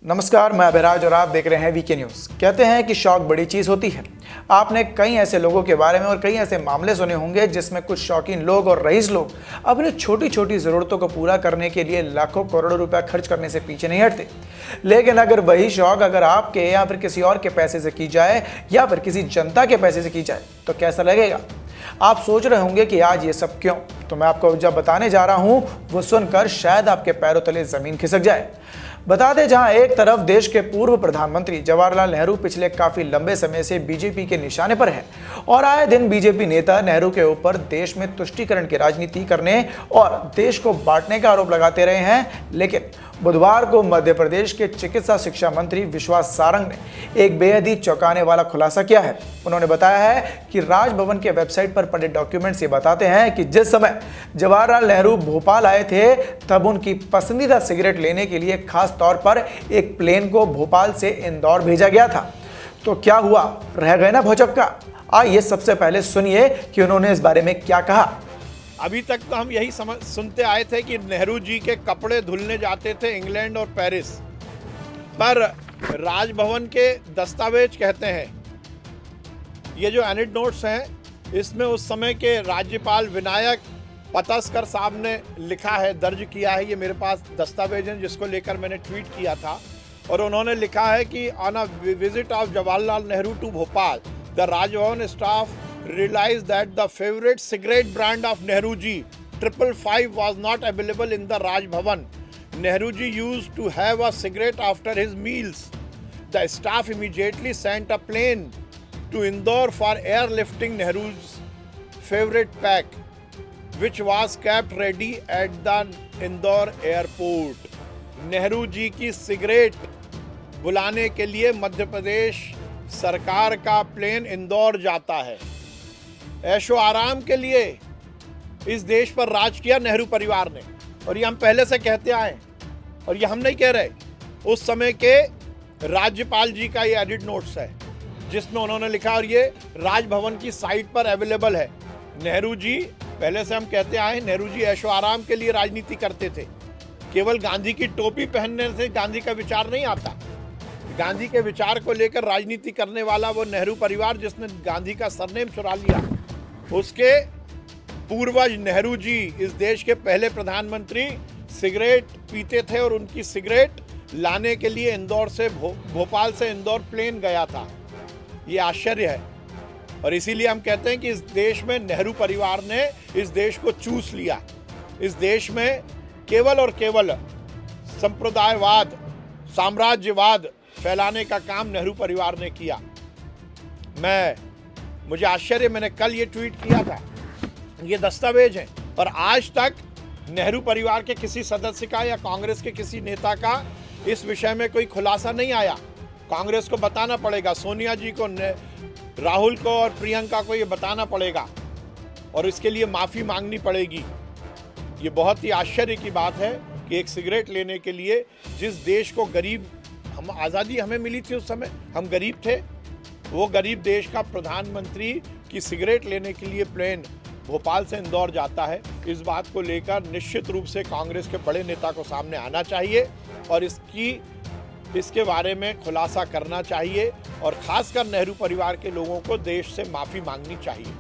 नमस्कार, मैं अभिराज और आप देख रहे हैं वीके न्यूज़। कहते हैं कि शौक बड़ी चीज़ होती है। आपने कई ऐसे लोगों के बारे में और कई ऐसे मामले सुने होंगे जिसमें कुछ शौकीन लोग और रईस लोग अपनी छोटी छोटी ज़रूरतों को पूरा करने के लिए लाखों करोड़ों रुपया खर्च करने से पीछे नहीं हटते। लेकिन अगर वही शौक अगर आपके या फिर किसी और के पैसे से की जाए या फिर किसी जनता के पैसे से की जाए तो कैसा लगेगा? आप सोच रहे होंगे कि आज ये सब क्यों? तो मैं आपको जब बताने जा रहा हूं वो सुनकर शायद आपके पैरों तले जमीन खिसक जाए। बता दें, जहां एक तरफ देश के पूर्व प्रधानमंत्री जवाहरलाल नेहरू पिछले काफी लंबे समय से बीजेपी के निशाने पर है और आए दिन बीजेपी नेता नेहरू के ऊपर देश में तुष्टीकरण की राजनीति करने और देश को बांटने का आरोप लगाते रहे हैं, लेकिन बुधवार को मध्य प्रदेश के चिकित्सा शिक्षा मंत्री विश्वास सारंग ने एक बेहद ही चौंकाने वाला खुलासा किया है। उन्होंने बताया है कि राजभवन के वेबसाइट पर पड़े डॉक्यूमेंट्स ये बताते हैं कि जिस समय जवाहरलाल नेहरू भोपाल आए थे तब उनकी पसंदीदा सिगरेट लेने के लिए खास तौर पर एक प्लेन को भोपाल से इंदौर भेजा गया था। तो क्या हुआ? रह गए ना भौचक्का? आइए सबसे पहले सुनिए कि उन्होंने इस बारे में क्या कहा। अभी तक तो हम यही सुनते आए थे कि नेहरू जी के कपड़े धुलने जाते थे इंग्लैंड और पेरिस, पर राजभवन के दस्तावेज कहते हैं, ये जो एनेक्डोट्स हैं इसमें उस समय के राज्यपाल विनायक पतस्कर साहब ने लिखा है, दर्ज किया है। ये मेरे पास दस्तावेज हैं जिसको लेकर मैंने ट्वीट किया था और उन्होंने लिखा है कि on a visit of Jawaharlal Nehru to Bhopal the Raj Bhavan staff realized that the favorite cigarette brand of Nehru ji 555 was not available in the Raj Bhavan. Nehru ji used to have a cigarette after his meals. The staff immediately sent a plane to Indore for airlifting Nehru's favorite pack, which was kept ready at the Indore airport. Nehru ji की cigarette बुलाने के लिए मध्य प्रदेश सरकार का plane Indore जाता है। ऐशो आराम के लिए इस देश पर राज किया नेहरू परिवार ने और ये हम पहले से कहते आए और ये हम नहीं कह रहे। उस समय के राज्यपाल जी का ये एडिट नोट्स है जिसमें उन्होंने लिखा और ये राजभवन की साइट पर अवेलेबल है। नेहरू जी, पहले से हम कहते आए, नेहरू जी ऐशो आराम के लिए राजनीति करते थे। केवल गांधी की टोपी पहनने से गांधी का विचार नहीं आता। गांधी के विचार को लेकर राजनीति करने वाला वो नेहरू परिवार जिसने गांधी का सरनेम चुरा लिया, उसके पूर्वज नेहरू जी, इस देश के पहले प्रधानमंत्री, सिगरेट पीते थे और उनकी सिगरेट लाने के लिए इंदौर से भोपाल से इंदौर प्लेन गया था। ये आश्चर्य है और इसीलिए हम कहते हैं कि इस देश में नेहरू परिवार ने इस देश को चूस लिया। इस देश में केवल और केवल संप्रदायवाद, साम्राज्यवाद फैलाने का काम नेहरू परिवार ने किया। मुझे आश्चर्य, मैंने कल ये ट्वीट किया था, ये दस्तावेज हैं, पर आज तक नेहरू परिवार के किसी सदस्य का या कांग्रेस के किसी नेता का इस विषय में कोई खुलासा नहीं आया। कांग्रेस को बताना पड़ेगा, सोनिया जी को, राहुल को और प्रियंका को ये बताना पड़ेगा और इसके लिए माफ़ी मांगनी पड़ेगी। ये बहुत ही आश्चर्य की बात है कि एक सिगरेट लेने के लिए जिस देश को गरीब, हम आज़ादी हमें मिली थी उस समय, हम गरीब थे, वो गरीब देश का प्रधानमंत्री की सिगरेट लेने के लिए प्लेन भोपाल से इंदौर जाता है। इस बात को लेकर निश्चित रूप से कांग्रेस के बड़े नेता को सामने आना चाहिए और इसके बारे में खुलासा करना चाहिए और खासकर नेहरू परिवार के लोगों को देश से माफ़ी मांगनी चाहिए।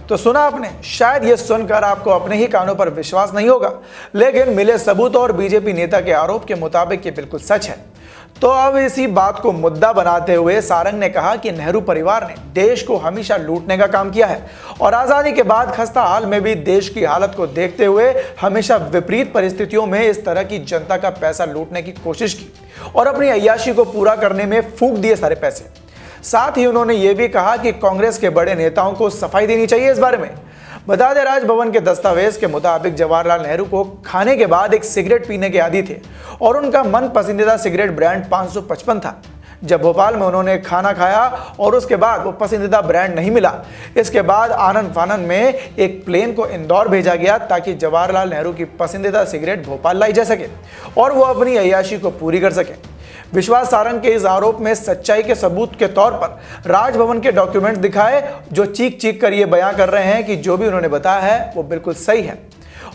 तो सुना आपने, शायद ये सुनकर आपको अपने ही कानों पर विश्वास नहीं होगा, लेकिन मिले सबूत और बीजेपी नेता के आरोप के मुताबिक ये बिल्कुल सच है। तो अब इसी बात को मुद्दा बनाते हुए सारंग ने कहा कि नेहरू परिवार ने देश को हमेशा लूटने का काम किया है और आज़ादी के बाद खस्ता हाल में भी देश की हालत को देखते हुए हमेशा विपरीत परिस्थितियों में इस तरह की जनता का पैसा लूटने की कोशिश की और अपनी अय्याशी को पूरा करने में फूंक दिए सारे पैसे। साथ ही उन्होंने ये भी कहा कि कांग्रेस के बड़े नेताओं को सफाई देनी चाहिए इस बारे में। बता दें, राजभवन के दस्तावेज के मुताबिक जवाहरलाल नेहरू को खाने के बाद एक सिगरेट पीने के आदी थे और उनका मन पसंदीदा सिगरेट ब्रांड 555 था। जब भोपाल में उन्होंने खाना खाया और उसके बाद वो पसंदीदा ब्रांड नहीं मिला, इसके बाद आनंद फानन में एक प्लेन को इंदौर भेजा गया ताकि जवाहरलाल नेहरू की पसंदीदा सिगरेट भोपाल लाई जा सके और वो अपनी अय्याशी को पूरी कर सके। विश्वास सारंग के इस आरोप में सच्चाई के सबूत के तौर पर राजभवन के डॉक्यूमेंट्स दिखाए जो चीख चीख कर ये बयां कर रहे हैं कि जो भी उन्होंने बताया है वो बिल्कुल सही है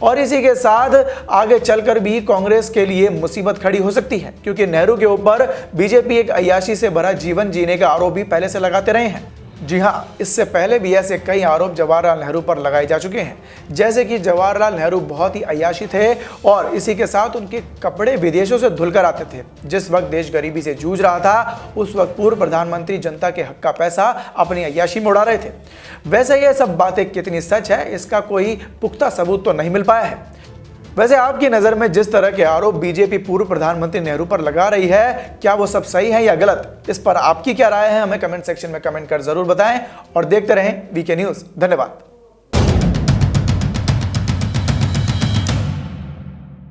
और इसी के साथ आगे चलकर भी कांग्रेस के लिए मुसीबत खड़ी हो सकती है, क्योंकि नेहरू के ऊपर बीजेपी एक अय्याशी से भरा जीवन जीने का आरोप भी पहले से लगाते रहे हैं। जी हां, इससे पहले भी ऐसे कई आरोप जवाहरलाल नेहरू पर लगाए जा चुके हैं, जैसे कि जवाहरलाल नेहरू बहुत ही अय्याशी थे और इसी के साथ उनके कपड़े विदेशों से धुलकर आते थे। जिस वक्त देश गरीबी से जूझ रहा था, उस वक्त पूर्व प्रधानमंत्री जनता के हक का पैसा अपनी अय्याशी में उड़ा रहे थे। वैसे ये सब बातें कितनी सच है, इसका कोई पुख्ता सबूत तो नहीं मिल पाया है। वैसे आपकी नज़र में जिस तरह के आरोप बीजेपी पूर्व प्रधानमंत्री नेहरू पर लगा रही है, क्या वो सब सही है या गलत? इस पर आपकी क्या राय है, हमें कमेंट सेक्शन में कमेंट कर जरूर बताएं और देखते रहें वीके न्यूज़। धन्यवाद।